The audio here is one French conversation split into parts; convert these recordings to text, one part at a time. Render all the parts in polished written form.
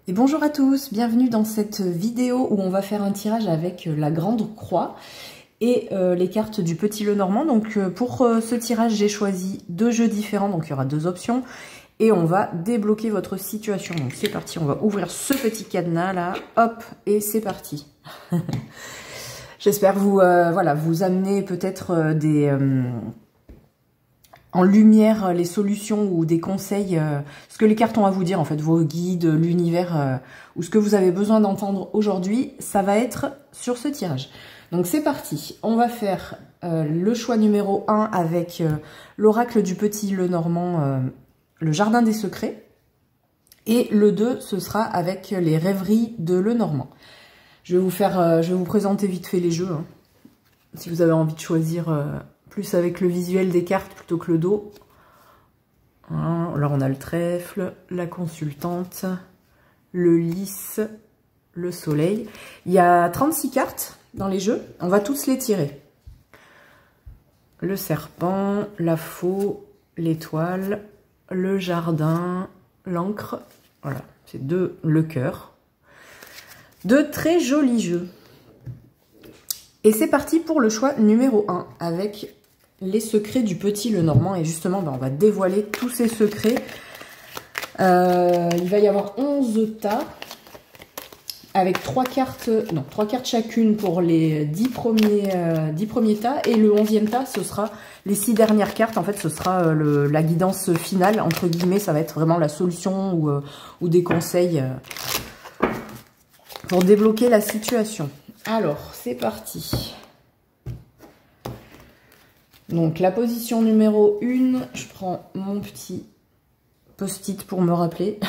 Et bonjour à tous, bienvenue dans cette vidéo où on va faire un tirage avec la grande croix et les cartes du petit Lenormand. Donc pour ce tirage, j'ai choisi deux jeux différents, donc il y aura deux options. Et on va débloquer votre situation. Donc c'est parti, on va ouvrir ce petit cadenas là, hop, et c'est parti. J'espère vous, voilà, vous amener peut-être en lumière les solutions ou des conseils, ce que les cartes ont à vous dire en fait, vos guides, l'univers, ou ce que vous avez besoin d'entendre aujourd'hui, ça va être sur ce tirage. Donc c'est parti, on va faire le choix numéro 1 avec l'oracle du petit Lenormand, le jardin des secrets, et le 2 ce sera avec les rêveries de Lenormand. Je vais vous présenter vite fait les jeux, hein, si vous avez envie de choisir plus avec le visuel des cartes plutôt que le dos. Alors on a le trèfle, la consultante, le lys, le soleil. Il y a 36 cartes dans les jeux, on va tous les tirer. Le serpent, la faux, l'étoile, le jardin, l'encre, voilà, c'est le cœur. De très jolis jeux. Et c'est parti pour le choix numéro 1 avec les secrets du petit Lenormand. Et justement, on va dévoiler tous ces secrets. Il va y avoir 11 tas avec 3 cartes chacune pour les 10 premiers tas. Et le 11e tas, ce sera les 6 dernières cartes. En fait, ce sera la guidance finale, entre guillemets. Ça va être vraiment la solution ou des conseils pour débloquer la situation. Alors, c'est parti. Donc, la position numéro 1, je prends mon petit post-it pour me rappeler.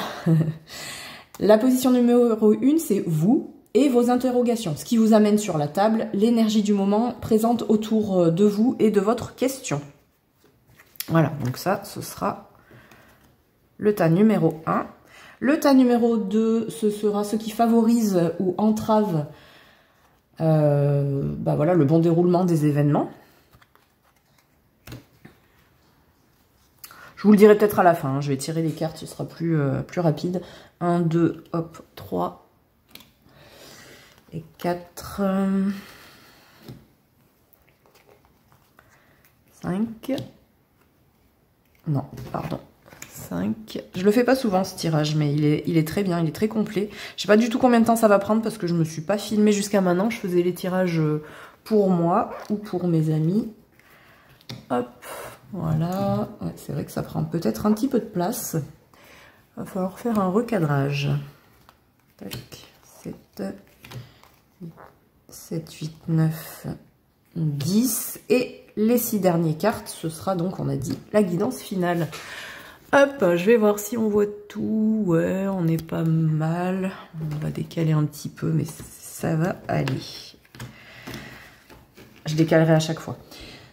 La position numéro 1, c'est vous et vos interrogations. Ce qui vous amène sur la table, l'énergie du moment présente autour de vous et de votre question. Voilà, donc ça, ce sera le tas numéro 1. Le tas numéro 2, ce sera ce qui favorise ou entrave voilà, le bon déroulement des événements. Je vous le dirai peut-être à la fin, hein. Je vais tirer les cartes, ce sera plus rapide. 1, 2, hop, 3 et 4, 5. Non, pardon. 5. Je le fais pas souvent ce tirage, mais il est très bien, il est très complet. Je sais pas du tout combien de temps ça va prendre parce que je me suis pas filmée jusqu'à maintenant. Je faisais les tirages pour moi ou pour mes amis. Hop, voilà. Ouais, c'est vrai que ça prend peut-être un petit peu de place. Va falloir faire un recadrage. Tac, 7, 8, 9, 10. Et les 6 dernières cartes, ce sera donc, on a dit, la guidance finale. Hop, je vais voir si on voit tout. Ouais, on est pas mal. On va décaler un petit peu, mais ça va aller. Je décalerai à chaque fois.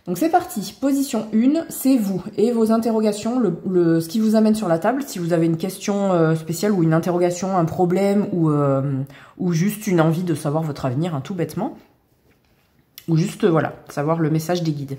Donc c'est parti. Position 1, c'est vous et vos interrogations, ce qui vous amène sur la table. Si vous avez une question spéciale ou une interrogation, un problème ou juste une envie de savoir votre avenir, hein, tout bêtement. Ou juste, voilà, savoir le message des guides.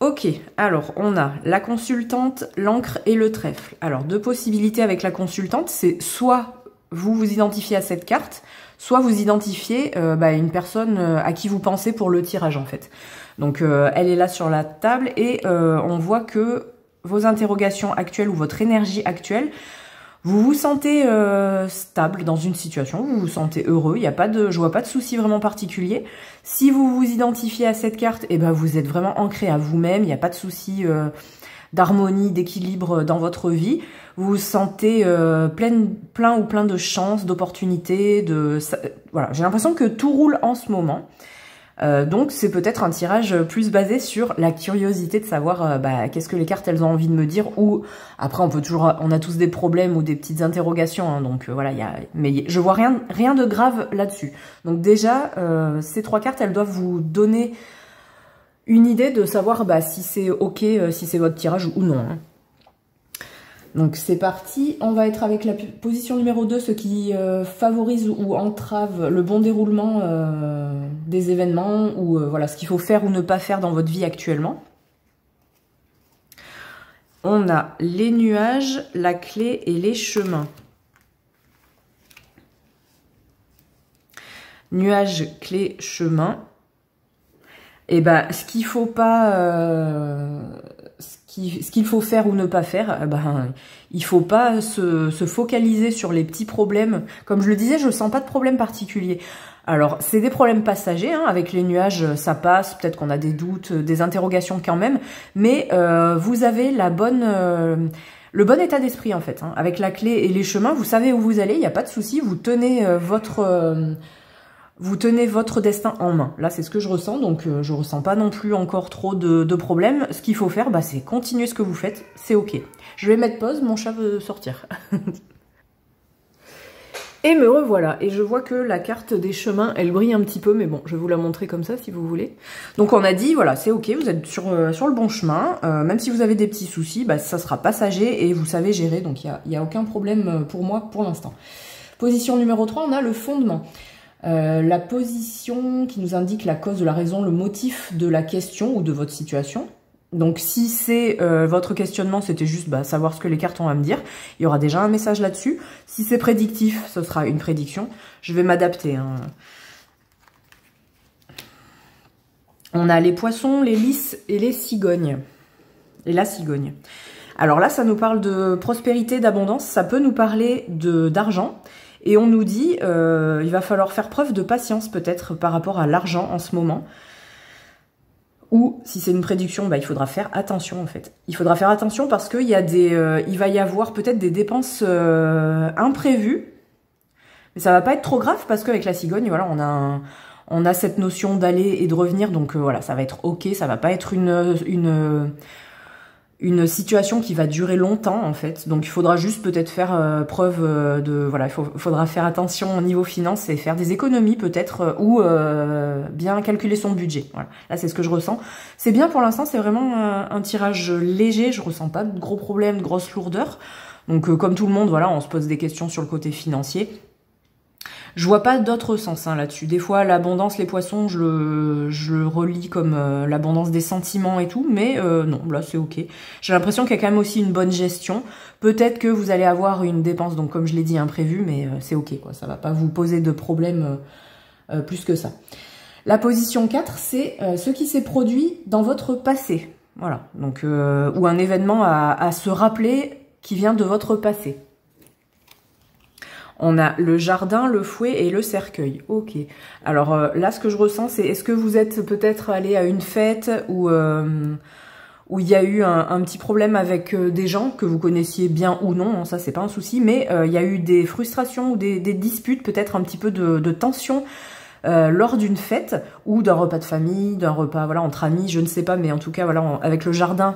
Ok, alors on a la consultante, l'encre et le trèfle. Alors deux possibilités avec la consultante, c'est soit vous vous identifiez à cette carte, soit vous identifiez une personne à qui vous pensez pour le tirage en fait. Donc elle est là sur la table et on voit que vos interrogations actuelles ou votre énergie actuelle, vous vous sentez stable dans une situation, vous vous sentez heureux, je vois pas de souci vraiment particulier. Si vous vous identifiez à cette carte, eh ben vous êtes vraiment ancré à vous-même, il n'y a pas de souci d'harmonie, d'équilibre dans votre vie. Vous vous sentez plein de chances, d'opportunités, voilà. J'ai l'impression que tout roule en ce moment. Donc c'est peut-être un tirage plus basé sur la curiosité de savoir qu'est-ce que les cartes elles ont envie de me dire, ou après on a tous des problèmes ou des petites interrogations, hein, donc voilà, mais je vois rien de grave là-dessus. Donc déjà ces 3 cartes elles doivent vous donner une idée de savoir si c'est ok, si c'est votre tirage ou non, hein. Donc c'est parti, on va être avec la position numéro 2, ce qui favorise ou entrave le bon déroulement des événements, ou voilà, ce qu'il faut faire ou ne pas faire dans votre vie actuellement. On a les nuages, la clé et les chemins. nuage, clé, chemin. Et ben, ce qu'il faut pas, ce qu'il faut faire ou ne pas faire, ben, il faut pas se focaliser sur les petits problèmes. Comme je le disais, je sens pas de problème particulier. Alors, c'est des problèmes passagers, hein, avec les nuages, ça passe, peut-être qu'on a des doutes, des interrogations quand même, mais vous avez la bonne, le bon état d'esprit en fait. Hein. Avec la clé et les chemins, vous savez où vous allez, il n'y a pas de souci, vous tenez votre destin en main. Là, c'est ce que je ressens, donc je ressens pas non plus encore trop de problèmes. Ce qu'il faut faire, bah, c'est continuer ce que vous faites, c'est ok. Je vais mettre pause, mon chat veut sortir. Et me revoilà, et je vois que la carte des chemins, elle brille un petit peu, mais bon, je vais vous la montrer comme ça si vous voulez. Donc on a dit, voilà, c'est ok, vous êtes sur le bon chemin, même si vous avez des petits soucis, bah, ça sera passager et vous savez gérer, donc il n'y a aucun problème pour moi pour l'instant. Position numéro 3, on a le fondement. La position qui nous indique la cause de la raison, le motif de la question ou de votre situation. Donc si c'est votre questionnement, c'était juste savoir ce que les cartes ont à me dire, il y aura déjà un message là-dessus. Si c'est prédictif, ce sera une prédiction. Je vais m'adapter. Hein. On a les poissons, les lys et les cigognes. Et la cigogne. Alors là, ça nous parle de prospérité, d'abondance. Ça peut nous parler d'argent. Et on nous dit, il va falloir faire preuve de patience peut-être par rapport à l'argent en ce moment. Ou si c'est une prédiction, il faudra faire attention en fait. Il faudra faire attention parce qu'il y a il va y avoir peut-être des dépenses imprévues. Mais ça va pas être trop grave parce qu'avec la cigogne, voilà, on a cette notion d'aller et de revenir. Donc voilà, ça va être ok, ça va pas être une situation qui va durer longtemps en fait, donc il faudra juste peut-être faire preuve de, voilà, il faudra faire attention au niveau finance et faire des économies peut-être, ou bien calculer son budget, voilà, là c'est ce que je ressens. C'est bien pour l'instant, c'est vraiment un tirage léger, je ressens pas de gros problèmes, de grosses lourdeurs, donc comme tout le monde, voilà, on se pose des questions sur le côté financier. Je vois pas d'autre sens hein, là-dessus. Des fois, l'abondance, les poissons, je le relis comme l'abondance des sentiments et tout, mais non, là c'est ok. J'ai l'impression qu'il y a quand même aussi une bonne gestion. Peut-être que vous allez avoir une dépense, donc comme je l'ai dit, imprévue, mais c'est ok, quoi. Ça va pas vous poser de problème plus que ça. La position 4, c'est ce qui s'est produit dans votre passé. Voilà, donc ou un événement à se rappeler qui vient de votre passé. On a le jardin, le fouet et le cercueil. Ok. Alors là, ce que je ressens, c'est est-ce que vous êtes peut-être allé à une fête où il y a eu un petit problème avec des gens que vous connaissiez bien ou non, hein, ça c'est pas un souci, mais il y a eu des frustrations ou des disputes, peut-être un petit peu de tension lors d'une fête ou d'un repas de famille, d'un repas voilà entre amis, je ne sais pas, mais en tout cas voilà avec le jardin.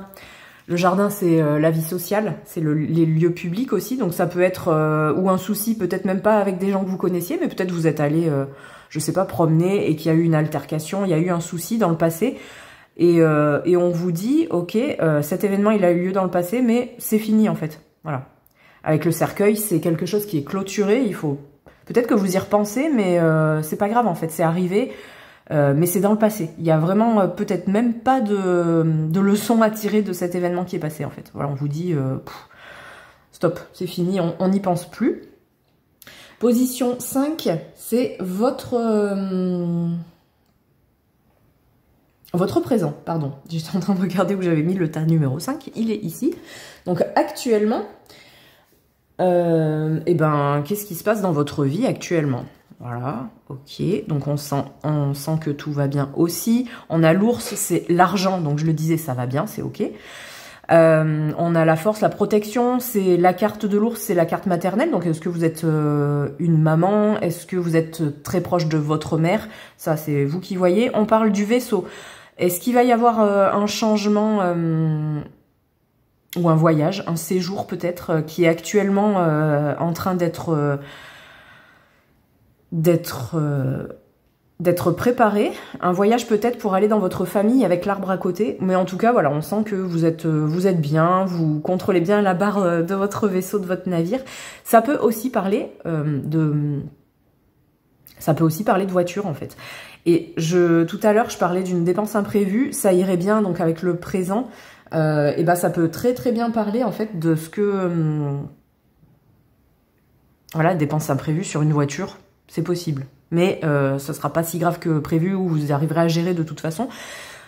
Le jardin, c'est la vie sociale, c'est les lieux publics aussi, donc ça peut être ou un souci, peut-être même pas avec des gens que vous connaissiez, mais peut-être vous êtes allé, je sais pas, promener et qu'il y a eu une altercation, il y a eu un souci dans le passé, et on vous dit, ok, cet événement il a eu lieu dans le passé, mais c'est fini en fait, voilà. Avec le cercueil, c'est quelque chose qui est clôturé, il faut peut-être que vous y repensez, mais c'est pas grave en fait, c'est arrivé. Mais c'est dans le passé. Il y a vraiment peut-être même pas de leçon à tirer de cet événement qui est passé en fait. Voilà, on vous dit stop, c'est fini, on n'y pense plus. Position 5, c'est votre présent, pardon. J'étais en train de regarder où j'avais mis le tas numéro 5, il est ici. Donc actuellement, qu'est-ce qui se passe dans votre vie actuellement ? Voilà, ok, donc on sent que tout va bien aussi. On a l'ours, c'est l'argent, donc je le disais, ça va bien, c'est ok. On a la force, la protection, c'est la carte de l'ours, c'est la carte maternelle. Donc est-ce que vous êtes une maman? Est-ce que vous êtes très proche de votre mère? Ça, c'est vous qui voyez. On parle du vaisseau. Est-ce qu'il va y avoir un changement ou un voyage, un séjour peut-être, qui est actuellement en train d'être préparé, un voyage peut-être pour aller dans votre famille avec l'arbre à côté, mais en tout cas voilà, on sent que vous êtes bien, vous contrôlez bien la barre de votre vaisseau, de votre navire. Ça peut aussi parler de voiture en fait. Et tout à l'heure je parlais d'une dépense imprévue, ça irait bien donc avec le présent, et ça peut très très bien parler en fait de ce que voilà, dépense imprévue sur une voiture. C'est possible. Mais ce sera pas si grave que prévu, ou vous arriverez à gérer de toute façon.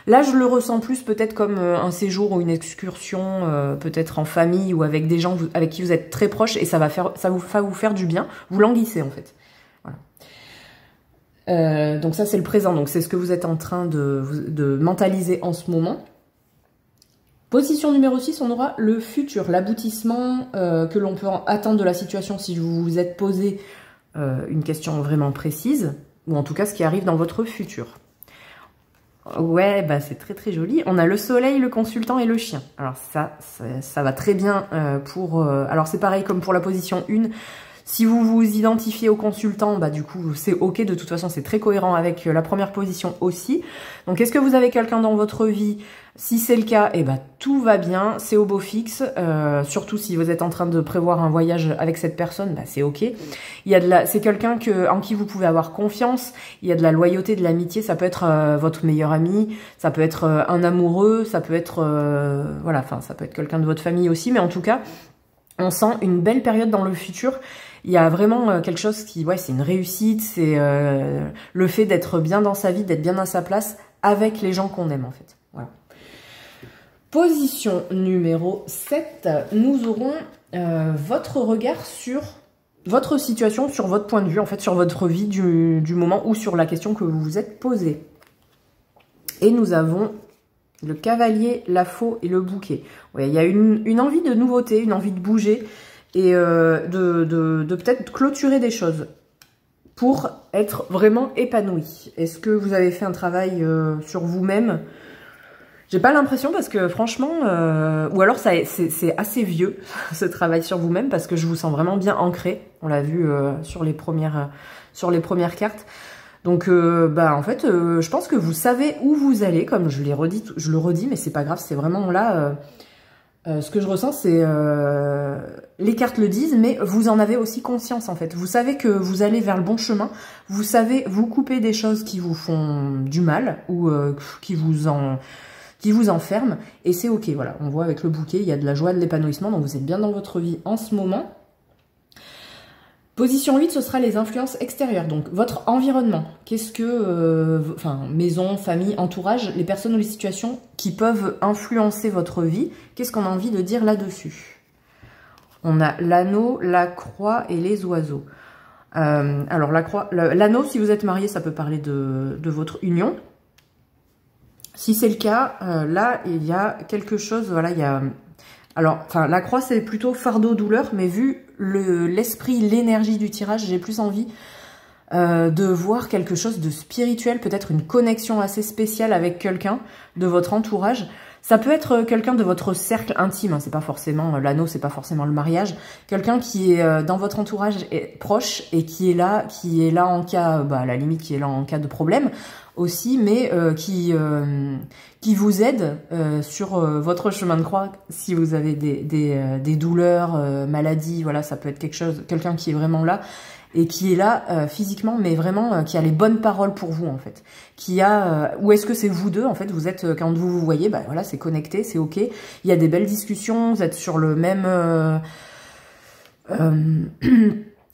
Là, je le ressens plus peut-être comme un séjour ou une excursion, peut-être en famille ou avec des gens avec qui vous êtes très proches, et ça va vous faire du bien. Vous languissez en fait. Voilà. Donc ça, c'est le présent. Donc c'est ce que vous êtes en train de mentaliser en ce moment. Position numéro 6, on aura le futur, l'aboutissement que l'on peut attendre de la situation si vous vous êtes posé une question vraiment précise, ou en tout cas ce qui arrive dans votre futur. Ouais, bah c'est très très joli. On a le soleil, le consultant et le chien. Alors ça va très bien pour... alors c'est pareil comme pour la position 1. Si vous vous identifiez au consultant, bah du coup c'est ok, de toute façon c'est très cohérent avec la première position aussi. Donc est-ce que vous avez quelqu'un dans votre vie? Si c'est le cas, eh ben, tout va bien, c'est au beau fixe. Surtout si vous êtes en train de prévoir un voyage avec cette personne, bah, c'est ok. C'est quelqu'un en qui vous pouvez avoir confiance. Il y a de la loyauté, de l'amitié. Ça peut être votre meilleur ami, ça peut être un amoureux, ça peut être voilà, enfin ça peut être quelqu'un de votre famille aussi. Mais en tout cas, on sent une belle période dans le futur. Il y a vraiment quelque chose qui, ouais, c'est une réussite. C'est le fait d'être bien dans sa vie, d'être bien à sa place avec les gens qu'on aime en fait. Voilà. Position numéro 7, nous aurons votre regard sur votre situation, sur votre point de vue, en fait, sur votre vie du moment ou sur la question que vous vous êtes posée. Et nous avons le cavalier, la faux et le bouquet. Ouais, il y a une envie de nouveauté, une envie de bouger et de peut-être clôturer des choses pour être vraiment épanoui. Est-ce que vous avez fait un travail sur vous-même ? J'ai pas l'impression parce que franchement, ou alors c'est assez vieux ce travail sur vous-même parce que je vous sens vraiment bien ancré. On l'a vu sur les premières cartes. Donc bah en fait, je pense que vous savez où vous allez, comme je le redis, mais c'est pas grave, c'est vraiment là. Ce que je ressens, c'est les cartes le disent, mais vous en avez aussi conscience en fait. Vous savez que vous allez vers le bon chemin. Vous savez vous couper des choses qui vous font du mal ou qui vous enferme, et c'est ok, voilà. On voit avec le bouquet, il y a de la joie, de l'épanouissement, donc vous êtes bien dans votre vie en ce moment. Position 8, ce sera les influences extérieures, donc votre environnement. Qu'est-ce que, enfin, maison, famille, entourage, les personnes ou les situations qui peuvent influencer votre vie, qu'est-ce qu'on a envie de dire là-dessus? On a l'anneau, la croix et les oiseaux. Alors, l'anneau, si vous êtes marié, ça peut parler de votre union. Si c'est le cas, là, il y a quelque chose, voilà, il y a... Alors, enfin, la croix, c'est plutôt fardeau, douleur, mais vu l'esprit, l'énergie du tirage, j'ai plus envie de voir quelque chose de spirituel, peut-être une connexion assez spéciale avec quelqu'un de votre entourage. Ça peut être quelqu'un de votre cercle intime, hein, c'est pas forcément l'anneau, c'est pas forcément le mariage. Quelqu'un qui est dans votre entourage proche et qui est là en cas, bah, à la limite, qui est là en cas de problème aussi, mais qui vous aide sur votre chemin de croix si vous avez des douleurs, maladies, voilà, ça peut être quelqu'un qui est vraiment là et qui est là physiquement, mais vraiment qui a les bonnes paroles pour vous en fait. Ou est-ce que c'est vous deux en fait, vous êtes, quand vous vous voyez, bah voilà, c'est connecté, c'est ok. Il y a des belles discussions, vous êtes sur le même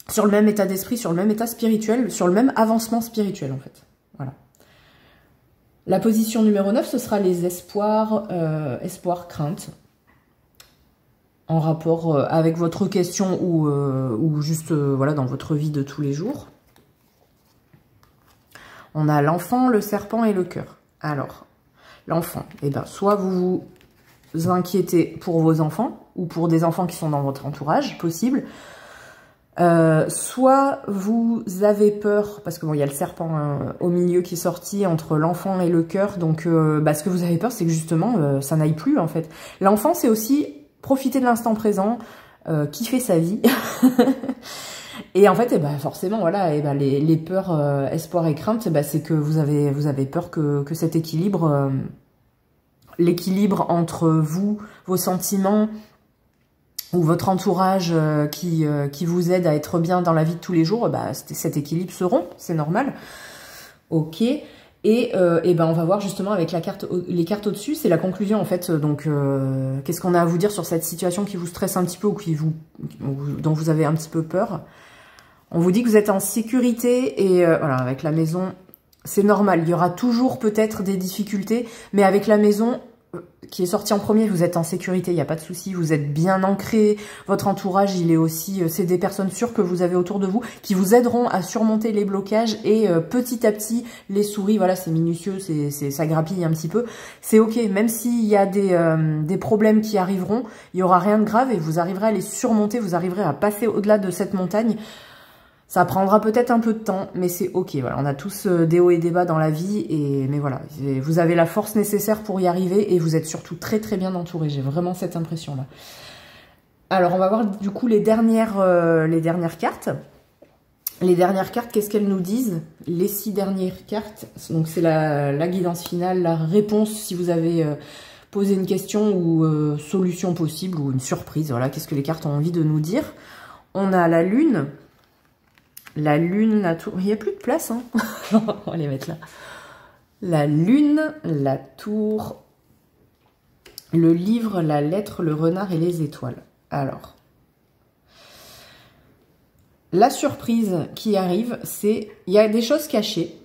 sur le même état d'esprit, sur le même état spirituel, sur le même avancement spirituel en fait. Voilà. La position numéro 9, ce sera les espoirs, craintes. En rapport avec votre question ou juste voilà, dans votre vie de tous les jours. On a l'enfant, le serpent et le cœur. Alors, l'enfant, eh ben, soit vous vous inquiétez pour vos enfants ou pour des enfants qui sont dans votre entourage, possible. Soit vous avez peur, parce que bon, il y a le serpent au milieu qui est sorti entre l'enfant et le cœur. Donc, bah, ce que vous avez peur, c'est que justement, ça n'aille plus en fait. L'enfant, c'est aussi profiter de l'instant présent, kiffer sa vie. Et en fait, eh ben, forcément, voilà, eh ben, les peurs, espoirs et craintes, eh ben, c'est que vous avez peur que cet équilibre, l'équilibre entre vous, vos sentiments, ou votre entourage qui vous aide à être bien dans la vie de tous les jours, bah, cet équilibre se rompt, c'est normal. Ok. Et ben on va voir justement avec les cartes au-dessus, c'est la conclusion en fait. Donc, qu'est-ce qu'on a à vous dire sur cette situation qui vous stresse un petit peu ou dont vous avez un petit peu peur? On vous dit que vous êtes en sécurité et voilà, avec la maison, c'est normal. Il y aura toujours peut-être des difficultés, mais avec la maison qui est sortie en premier, vous êtes en sécurité, il n'y a pas de souci, vous êtes bien ancré. Votre entourage, il est aussi, c'est des personnes sûres que vous avez autour de vous qui vous aideront à surmonter les blocages et petit à petit, les souris, voilà, c'est minutieux, ça grappille un petit peu. C'est ok, même s'il y a des problèmes qui arriveront, il n'y aura rien de grave et vous arriverez à les surmonter, vous arriverez à passer au-delà de cette montagne. Ça prendra peut-être un peu de temps, mais c'est ok. Voilà, on a tous des hauts et des bas dans la vie, mais voilà, vous avez la force nécessaire pour y arriver et vous êtes surtout très très bien entouré. J'ai vraiment cette impression-là. Alors, on va voir du coup les dernières cartes. Les dernières cartes, qu'est-ce qu'elles nous disent? Les 6 dernières cartes, donc c'est la guidance finale, la réponse si vous avez posé une question ou solution possible ou une surprise. Voilà, qu'est-ce que les cartes ont envie de nous dire? On a la lune. La lune, la tour... Il n'y a plus de place, hein. On va les mettre là. La lune, la tour, le livre, la lettre, le renard et les étoiles. Alors, la surprise qui arrive, c'est... Il y a des choses cachées,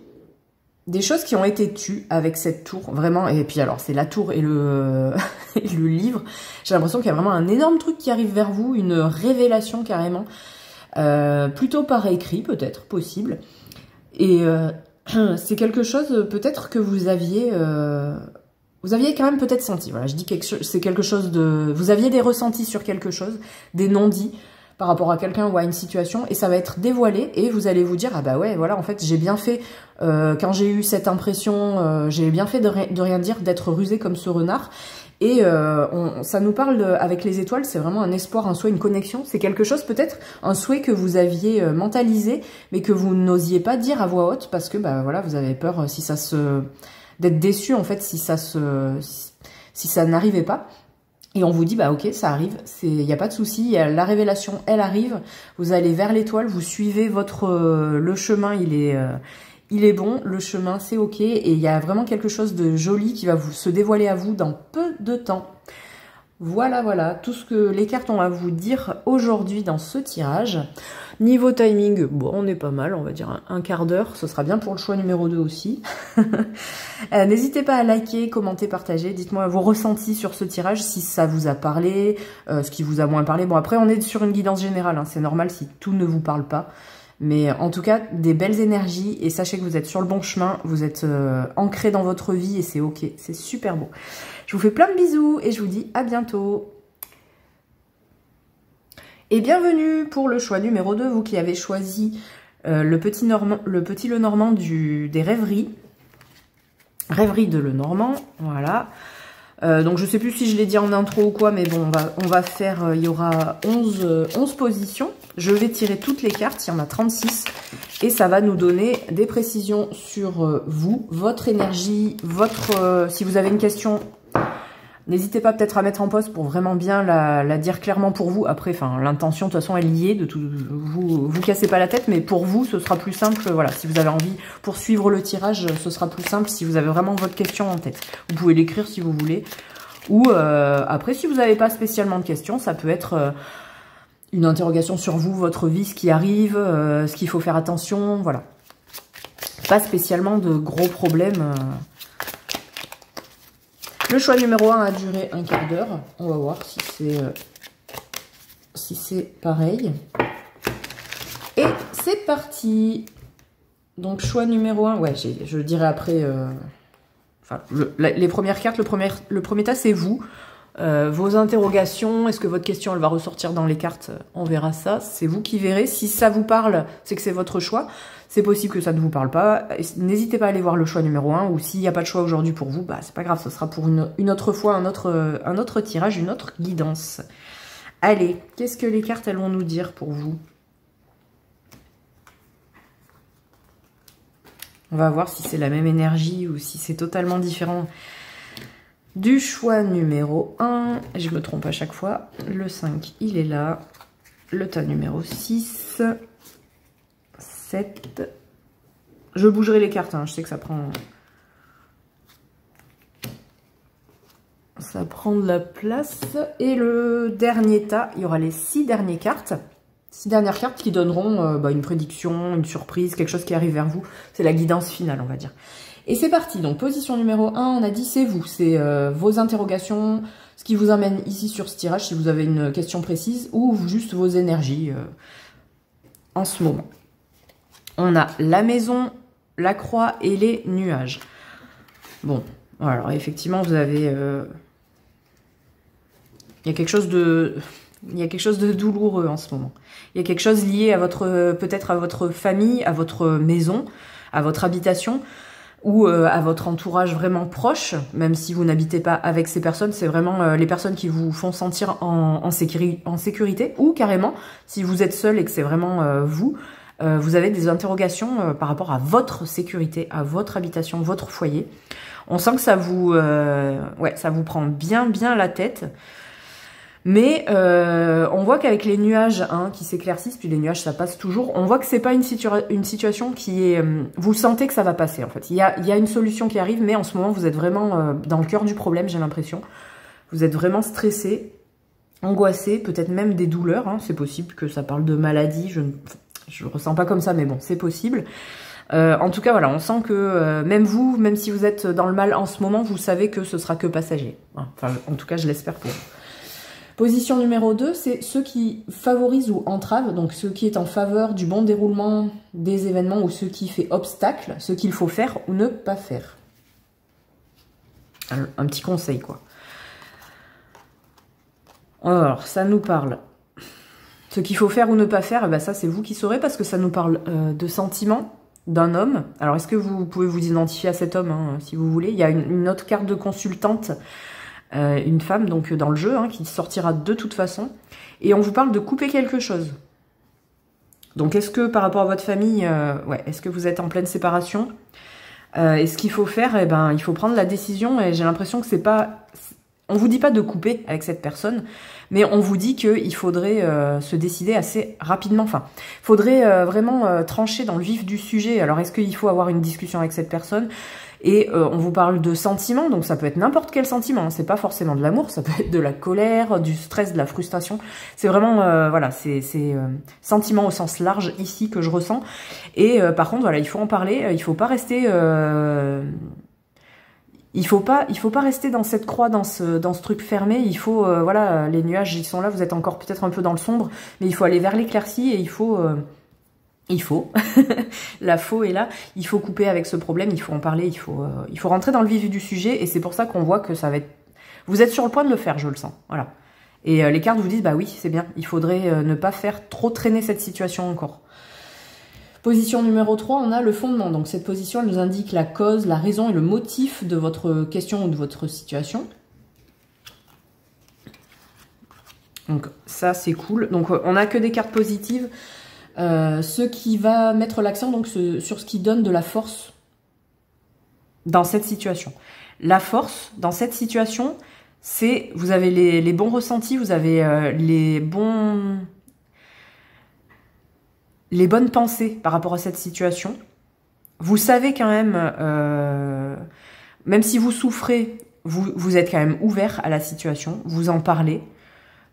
des choses qui ont été tues avec cette tour, vraiment. Et puis alors, c'est la tour et le, et le livre. J'ai l'impression qu'il y a vraiment un énorme truc qui arrive vers vous, une révélation carrément. Plutôt par écrit, peut-être, possible. Et c'est quelque chose, peut-être, que vous aviez quand même peut-être senti. Voilà, je dis c'est quelque chose de... Vous aviez des ressentis sur quelque chose, des non-dits par rapport à quelqu'un ou à une situation, et ça va être dévoilé, et vous allez vous dire, ah bah ouais, voilà, en fait, j'ai bien fait, quand j'ai eu cette impression, j'ai bien fait de rien dire, d'être rusé comme ce renard. Et ça nous parle, avec les étoiles, c'est vraiment un espoir, un souhait, une connexion. C'est quelque chose peut-être, un souhait que vous aviez mentalisé, mais que vous n'osiez pas dire à voix haute, parce que bah voilà, vous avez peur d'être déçu en fait si ça n'arrivait pas. Et on vous dit, bah ok, ça arrive, il n'y a pas de souci, la révélation, elle arrive, vous allez vers l'étoile, vous suivez le chemin, il est bon, le chemin c'est ok, et il y a vraiment quelque chose de joli qui va se dévoiler à vous dans peu de temps. Voilà, voilà, tout ce que les cartes ont à vous dire aujourd'hui dans ce tirage. Niveau timing, bon, on est pas mal, on va dire un quart d'heure, ce sera bien pour le choix numéro 2 aussi. N'hésitez pas à liker, commenter, partager, dites-moi vos ressentis sur ce tirage, si ça vous a parlé, ce qui vous a moins parlé. Bon, après, on est sur une guidance générale, hein, c'est normal si tout ne vous parle pas. Mais en tout cas, des belles énergies, et sachez que vous êtes sur le bon chemin, vous êtes ancré dans votre vie, et c'est ok, c'est super beau. Je vous fais plein de bisous, et je vous dis à bientôt. Et bienvenue pour le choix numéro 2, vous qui avez choisi le petit Lenormand des rêveries. Rêverie de Lenormand, voilà. Donc je sais plus si je l'ai dit en intro ou quoi, mais bon, on va faire, il y aura 11 positions. Je vais tirer toutes les cartes, il y en a 36, et ça va nous donner des précisions sur vous, votre énergie, si vous avez une question, n'hésitez pas peut-être à mettre en pause pour vraiment bien la dire clairement pour vous. Après, enfin, l'intention de toute façon est liée, vous cassez pas la tête, mais pour vous, ce sera plus simple. Voilà, si vous avez envie pour suivre le tirage, ce sera plus simple si vous avez vraiment votre question en tête. Vous pouvez l'écrire si vous voulez. Ou après, si vous n'avez pas spécialement de questions, ça peut être une interrogation sur vous, votre vie, ce qui arrive, ce qu'il faut faire attention, voilà. Pas spécialement de gros problèmes. Le choix numéro 1 a duré un quart d'heure. On va voir si c'est pareil. Et c'est parti. Donc choix numéro 1, ouais, je dirai après... Enfin, les premières cartes, le premier tas, c'est vous. Vos interrogations, est-ce que votre question elle va ressortir dans les cartes? On verra ça, c'est vous qui verrez. Si ça vous parle, c'est que c'est votre choix. C'est possible que ça ne vous parle pas. N'hésitez pas à aller voir le choix numéro 1, ou s'il n'y a pas de choix aujourd'hui pour vous, bah c'est pas grave, ce sera pour une autre fois, un autre tirage, une autre guidance. Allez, qu'est-ce que les cartes elles vont nous dire pour vous? On va voir si c'est la même énergie ou si c'est totalement différent. Du choix numéro 1, je me trompe à chaque fois, le 5 il est là, le tas numéro 6, 7, je bougerai les cartes, hein, je sais que ça prend de la place, et le dernier tas, il y aura les 6 dernières cartes, 6 dernières cartes qui donneront une prédiction, une surprise, quelque chose qui arrive vers vous. C'est la guidance finale, on va dire. Et c'est parti. Donc, position numéro 1, on a dit c'est vous. C'est vos interrogations, ce qui vous amène ici sur ce tirage, si vous avez une question précise, ou juste vos énergies en ce moment. On a la maison, la croix et les nuages. Bon, alors effectivement, vous avez... il y a quelque chose de... Il y a quelque chose de douloureux en ce moment. Il y a quelque chose lié à votre, peut-être à votre famille, à votre maison, à votre habitation, ou à votre entourage vraiment proche, même si vous n'habitez pas avec ces personnes, c'est vraiment les personnes qui vous font sentir en sécurité, ou carrément, si vous êtes seul et que c'est vraiment vous avez des interrogations par rapport à votre sécurité, à votre habitation, votre foyer. On sent que ça vous prend bien la tête. Mais on voit qu'avec les nuages qui s'éclaircissent, puis les nuages ça passe toujours, on voit que c'est pas une situation qui est... vous sentez que ça va passer en fait. Il y a une solution qui arrive, mais en ce moment vous êtes vraiment dans le cœur du problème, j'ai l'impression. Vous êtes vraiment stressé, angoissé, peut-être même des douleurs. C'est possible que ça parle de maladie, je le ressens pas comme ça, mais bon, c'est possible. En tout cas, voilà, on sent que même vous, même si vous êtes dans le mal en ce moment, vous savez que ce sera que passager. Enfin, en tout cas, je l'espère pour vous. Position numéro 2, c'est ceux qui favorisent ou entravent, donc ce qui est en faveur du bon déroulement des événements ou ce qui fait obstacle, ce qu'il faut faire ou ne pas faire. Un petit conseil, quoi. Alors, ça nous parle. Ce qu'il faut faire ou ne pas faire, ça c'est vous qui saurez parce que ça nous parle de sentiments d'un homme. Alors, est-ce que vous pouvez vous identifier à cet homme, si vous voulez? Il y a une autre carte de consultante, une femme donc dans le jeu, qui sortira de toute façon. Et on vous parle de couper quelque chose. Donc, est-ce que par rapport à votre famille, est-ce que vous êtes en pleine séparation? Et ce qu'il faut faire, il faut prendre la décision. Et j'ai l'impression que c'est pas... On vous dit pas de couper avec cette personne, mais on vous dit qu'il faudrait se décider assez rapidement. Enfin, il faudrait vraiment trancher dans le vif du sujet. Alors, est-ce qu'il faut avoir une discussion avec cette personne? Et on vous parle de sentiments, donc ça peut être n'importe quel sentiment. C'est pas forcément de l'amour, ça peut être de la colère, du stress, de la frustration. C'est vraiment, c'est sentiments au sens large ici que je ressens. Et par contre, voilà, il faut en parler. Il faut pas rester... Il faut pas rester dans cette croix, dans ce truc fermé. Il faut, les nuages, ils sont là, vous êtes encore peut-être un peu dans le sombre, mais il faut aller vers l'éclaircie et il faut, la faux est là, il faut couper avec ce problème, il faut en parler, il faut rentrer dans le vif du sujet et c'est pour ça qu'on voit que ça va être... Vous êtes sur le point de le faire, je le sens, voilà. Et les cartes vous disent, bah oui, c'est bien, il faudrait ne pas faire trop traîner cette situation encore. Position numéro 3, on a le fondement. Donc cette position, elle nous indique la cause, la raison et le motif de votre question ou de votre situation. Donc ça, c'est cool. Donc on n'a que des cartes positives. Ce qui va mettre l'accent donc sur ce qui donne de la force dans cette situation. La force dans cette situation, c'est vous avez les bons ressentis, vous avez les bonnes pensées par rapport à cette situation. Vous savez quand même si vous souffrez, vous êtes quand même ouvert à la situation, vous en parlez.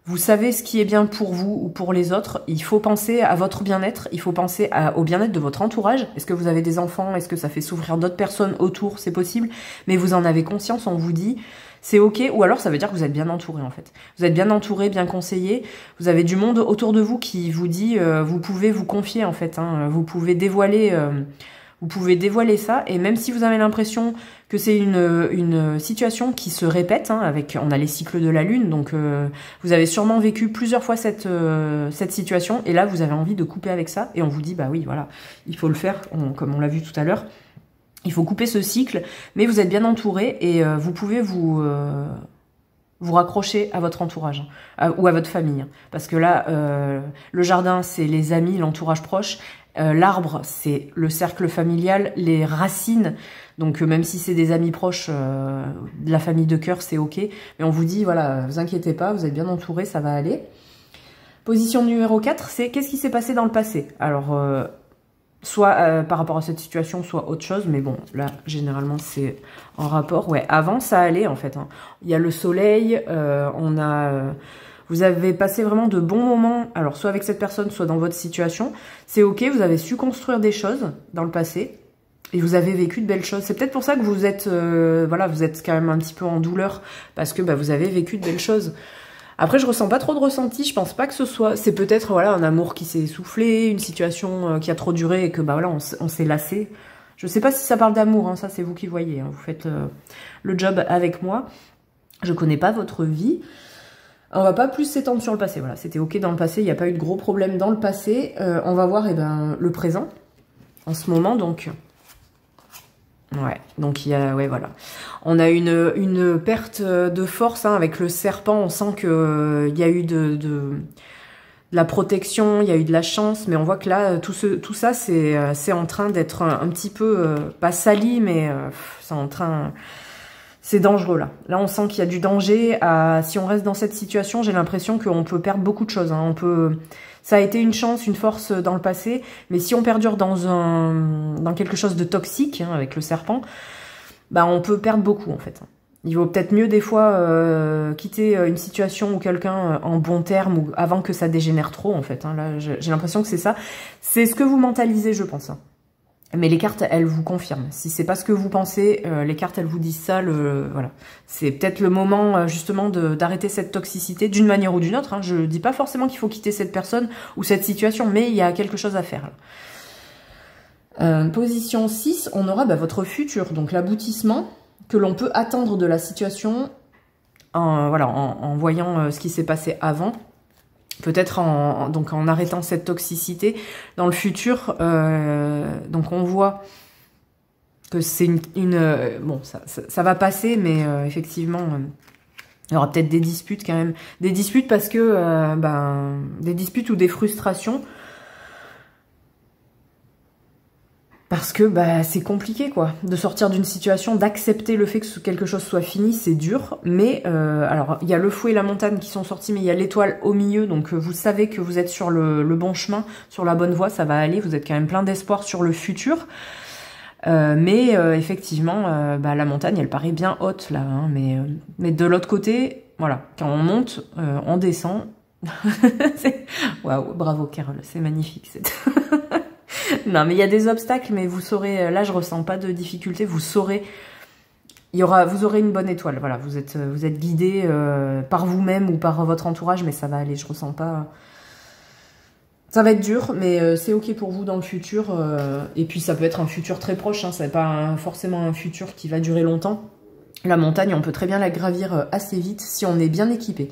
Vous savez ce qui est bien pour vous ou pour les autres. Il faut penser à votre bien-être, il faut penser au bien-être de votre entourage. Est-ce que vous avez des enfants? Est-ce que ça fait souffrir d'autres personnes autour? C'est possible, mais vous en avez conscience, on vous dit... C'est ok, ou alors ça veut dire que vous êtes bien entouré en fait. Vous êtes bien entouré, bien conseillé. Vous avez du monde autour de vous qui vous dit, vous pouvez vous confier en fait. Vous pouvez dévoiler ça. Et même si vous avez l'impression que c'est une situation qui se répète, on a les cycles de la lune, donc vous avez sûrement vécu plusieurs fois cette situation. Et là, vous avez envie de couper avec ça. Et on vous dit, bah oui, voilà, il faut le faire, comme on l'a vu tout à l'heure. Il faut couper ce cycle, mais vous êtes bien entouré et vous pouvez vous raccrocher à votre entourage ou à votre famille. Parce que là, le jardin, c'est les amis, l'entourage proche. L'arbre, c'est le cercle familial, les racines. Donc même si c'est des amis proches, de la famille de cœur, c'est ok. Mais on vous dit, voilà, vous inquiétez pas, vous êtes bien entouré, ça va aller. Position numéro 4, c'est qu'est-ce qui s'est passé dans le passé? Alors... soit par rapport à cette situation, soit autre chose. Mais bon, là, généralement, c'est en rapport. Ouais, avant, ça allait, en fait. Il y a le soleil, on a... Vous avez passé vraiment de bons moments, alors soit avec cette personne, soit dans votre situation. C'est ok, vous avez su construire des choses dans le passé. Et vous avez vécu de belles choses. C'est peut-être pour ça que vous êtes, voilà, vous êtes quand même un petit peu en douleur. Parce que vous avez vécu de belles choses. Après, je ressens pas trop de ressenti, je pense pas que ce soit... C'est peut-être voilà un amour qui s'est essoufflé, une situation qui a trop duré et que voilà, on s'est lassé. Je sais pas si ça parle d'amour, hein, ça c'est vous qui voyez. Hein. Vous faites le job avec moi. Je connais pas votre vie. On va pas plus s'étendre sur le passé. Voilà, c'était ok dans le passé, il n'y a pas eu de gros problèmes dans le passé. On va voir le présent, en ce moment, donc... Ouais, donc il y a, ouais, voilà. On a une perte de force hein, avec le serpent. On sent que il y a eu de la protection, il y a eu de la chance, mais on voit que là, tout ça, c'est en train d'être un petit peu pas sali, mais c'est en train, c'est dangereux là. Là, on sent qu'il y a du danger. Si on reste dans cette situation, j'ai l'impression qu'on peut perdre beaucoup de choses. Hein. Ça a été une chance, une force dans le passé, mais si on perdure dans quelque chose de toxique, hein, avec le serpent, on peut perdre beaucoup en fait. Il vaut peut-être mieux des fois quitter une situation ou quelqu'un en bon terme ou avant que ça dégénère trop en fait. Hein. Là, j'ai l'impression que c'est ça. C'est ce que vous mentalisez, je pense. Hein. Mais les cartes, elles vous confirment. Si c'est pas ce que vous pensez, les cartes, elles vous disent ça. Voilà, c'est peut-être le moment justement d'arrêter cette toxicité d'une manière ou d'une autre. Hein. Je dis pas forcément qu'il faut quitter cette personne ou cette situation, mais il y a quelque chose à faire. Position 6, on aura votre futur, donc l'aboutissement que l'on peut attendre de la situation en voyant ce qui s'est passé avant. Peut-être en arrêtant cette toxicité. Dans le futur, donc on voit que c'est bon, ça va passer, mais effectivement, il y aura peut-être des disputes quand même. Des disputes parce que, des disputes ou des frustrations. Parce que c'est compliqué quoi, de sortir d'une situation, d'accepter le fait que quelque chose soit fini, c'est dur. Mais alors il y a le fou et la montagne qui sont sortis, mais il y a l'étoile au milieu, donc vous savez que vous êtes sur le bon chemin, sur la bonne voie, ça va aller. Vous êtes quand même plein d'espoir sur le futur. Mais effectivement, la montagne, elle paraît bien haute là, hein, mais de l'autre côté, voilà, quand on monte, on descend. Waouh, bravo Carole, c'est magnifique. Non, mais il y a des obstacles, mais vous saurez, là je ressens pas de difficulté, vous saurez, vous aurez une bonne étoile, voilà, vous êtes guidé par vous-même ou par votre entourage, mais ça va aller, je ressens pas, ça va être dur, mais c'est ok pour vous dans le futur, et puis ça peut être un futur très proche, hein, ça n'est pas forcément un futur qui va durer longtemps. La montagne, on peut très bien la gravir assez vite si on est bien équipé.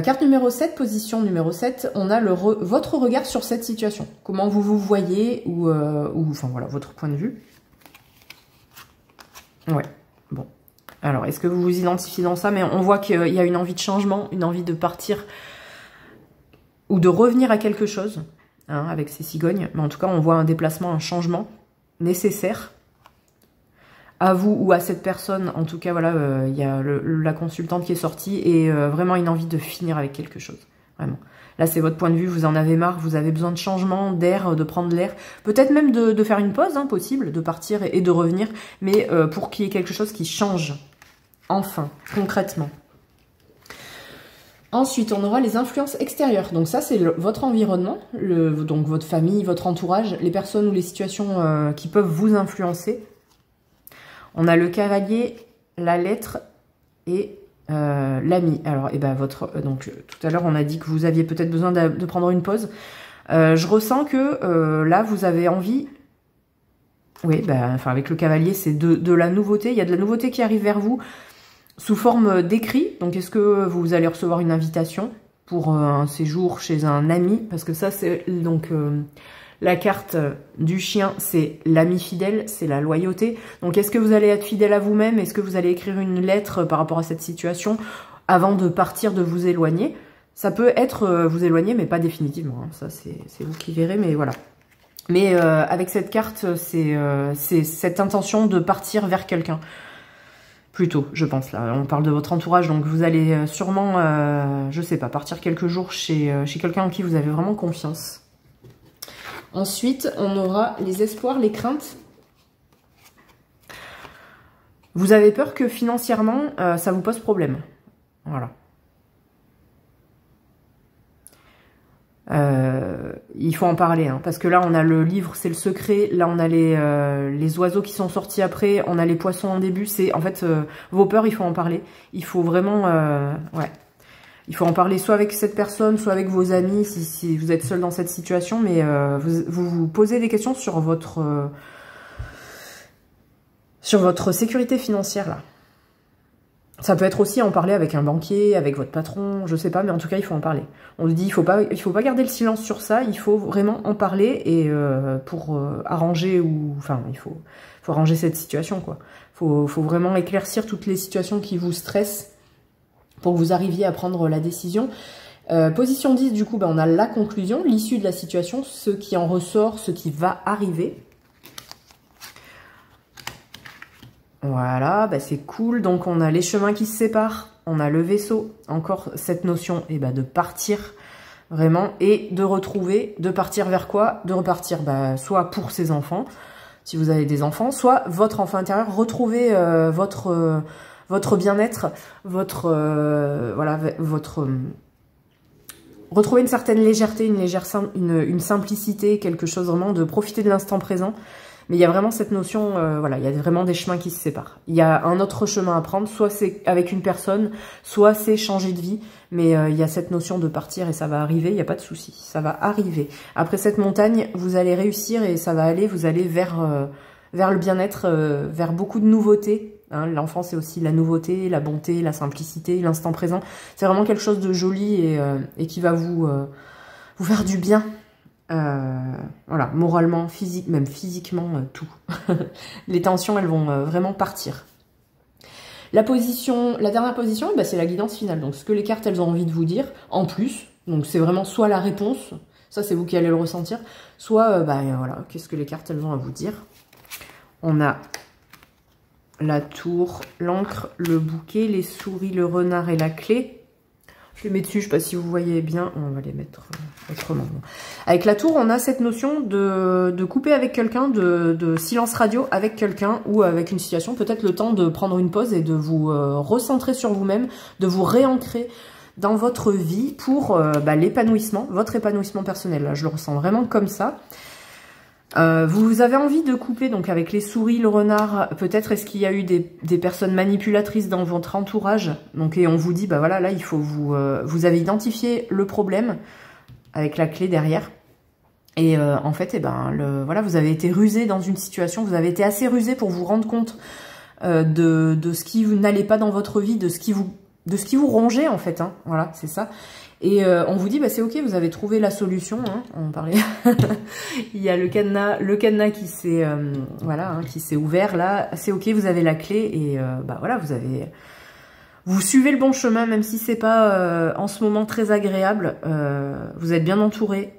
Carte numéro 7, position numéro 7, on a votre regard sur cette situation. Comment vous vous voyez ou enfin voilà, votre point de vue. Ouais, bon. Alors, est-ce que vous vous identifiez dans ça? Mais on voit qu'il y a une envie de changement, une envie de partir ou de revenir à quelque chose, hein, avec ces cigognes. Mais en tout cas, on voit un déplacement, un changement nécessaire. À vous ou à cette personne, en tout cas, voilà, il y a la consultante qui est sortie et vraiment une envie de finir avec quelque chose, vraiment. Là, c'est votre point de vue, vous en avez marre, vous avez besoin de changement, d'air, de prendre l'air, peut-être même de faire une pause, hein, possible, de partir et de revenir, mais pour qu'il y ait quelque chose qui change, enfin, concrètement. Ensuite, on aura les influences extérieures. Donc ça, c'est votre environnement, donc votre famille, votre entourage, les personnes ou les situations qui peuvent vous influencer. On a le cavalier, la lettre et l'ami. Alors, donc tout à l'heure, on a dit que vous aviez peut-être besoin de prendre une pause. Je ressens que là, vous avez envie... Oui, avec le cavalier, c'est de la nouveauté. Il y a de la nouveauté qui arrive vers vous sous forme d'écrit. Donc, est-ce que vous allez recevoir une invitation pour un séjour chez un ami? Parce que ça, c'est donc... La carte du chien, c'est l'ami fidèle, c'est la loyauté. Donc, est-ce que vous allez être fidèle à vous-même? Est-ce que vous allez écrire une lettre par rapport à cette situation avant de partir, de vous éloigner? Ça peut être vous éloigner, mais pas définitivement. Hein. Ça, c'est vous qui verrez, mais voilà. Mais avec cette carte, c'est cette intention de partir vers quelqu'un. Plutôt, je pense. Là, on parle de votre entourage, donc vous allez sûrement, je sais pas, partir quelques jours chez quelqu'un en qui vous avez vraiment confiance. Ensuite, on aura les espoirs, les craintes. Vous avez peur que financièrement, ça vous pose problème. Voilà. Il faut en parler, hein, parce que là on a le livre, c'est le secret, là on a les oiseaux qui sont sortis après, on a les poissons en début, c'est en fait vos peurs, il faut en parler. Il faut vraiment, ouais, il faut en parler soit avec cette personne, soit avec vos amis, si vous êtes seul dans cette situation, mais vous posez des questions sur votre sécurité financière là. Ça peut être aussi en parler avec un banquier, avec votre patron, je sais pas, mais en tout cas, il faut en parler. On dit, il faut pas garder le silence sur ça, il faut vraiment en parler et pour arranger enfin, il faut arranger cette situation, quoi. Faut vraiment éclaircir toutes les situations qui vous stressent pour que vous arriviez à prendre la décision. Position 10, du coup, on a la conclusion, l'issue de la situation, ce qui en ressort, ce qui va arriver. Voilà, c'est cool. Donc, on a les chemins qui se séparent. On a le vaisseau. Encore cette notion de partir, vraiment. Et de retrouver, de partir vers quoi? De repartir, soit pour ses enfants, si vous avez des enfants, soit votre enfant intérieur. Retrouver votre bien-être, retrouver une certaine légèreté, une simplicité, quelque chose vraiment de profiter de l'instant présent. Mais il y a vraiment cette notion, il y a vraiment des chemins qui se séparent. Il y a un autre chemin à prendre, soit c'est avec une personne, soit c'est changer de vie. Mais il y a cette notion de partir et ça va arriver, il n'y a pas de souci, ça va arriver. Après cette montagne, vous allez réussir et ça va aller, vous allez vers le bien-être, vers beaucoup de nouveautés. Hein. L'enfant, c'est aussi la nouveauté, la bonté, la simplicité, l'instant présent. C'est vraiment quelque chose de joli et qui va vous faire du bien. Voilà, moralement, même physiquement, tout. Les tensions, elles vont vraiment partir. La dernière position, c'est la guidance finale. Donc, ce que les cartes, elles ont envie de vous dire, en plus. Donc, c'est vraiment soit la réponse, ça, c'est vous qui allez le ressentir, soit, voilà, qu'est-ce que les cartes, elles ont à vous dire. On a la tour, l'encre, le bouquet, les souris, le renard et la clé. Je les mets dessus, je ne sais pas si vous voyez bien. On va les mettre autrement. Avec la tour, on a cette notion de couper avec quelqu'un, de silence radio avec quelqu'un ou avec une situation. Peut-être le temps de prendre une pause et de vous recentrer sur vous-même, de vous réancrer dans votre vie pour l'épanouissement, votre épanouissement personnel. Là, je le ressens vraiment comme ça. Vous avez envie de couper donc avec les souris, le renard, peut-être est-ce qu'il y a eu des personnes manipulatrices dans votre entourage, donc et on vous dit voilà, là il faut vous avez identifié le problème avec la clé derrière et en fait voilà, vous avez été rusé dans une situation, vous avez été assez rusé pour vous rendre compte de ce qui n'allait pas dans votre vie, de ce qui vous rongeait en fait, hein, voilà, c'est ça. Et on vous dit, c'est ok, vous avez trouvé la solution, hein, on parlait. Il y a le cadenas qui s'est qui s'est ouvert là, c'est ok, vous avez la clé et voilà, vous suivez le bon chemin, même si c'est pas en ce moment très agréable, vous êtes bien entouré.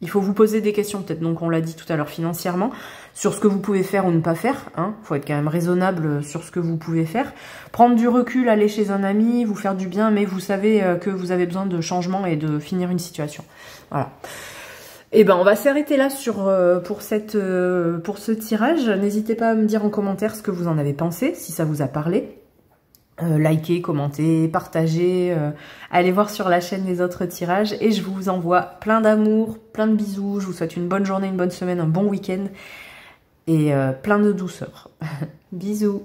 Il faut vous poser des questions, peut-être, donc on l'a dit tout à l'heure, financièrement, sur ce que vous pouvez faire ou ne pas faire. Hein. Faut être quand même raisonnable sur ce que vous pouvez faire. Prendre du recul, aller chez un ami, vous faire du bien, mais vous savez que vous avez besoin de changement et de finir une situation. Voilà. Et on va s'arrêter là pour ce tirage. N'hésitez pas à me dire en commentaire ce que vous en avez pensé, si ça vous a parlé. Likez, commentez, partagez, allez voir sur la chaîne les autres tirages et je vous envoie plein d'amour, plein de bisous, je vous souhaite une bonne journée, une bonne semaine, un bon week-end et plein de douceur. Bisous.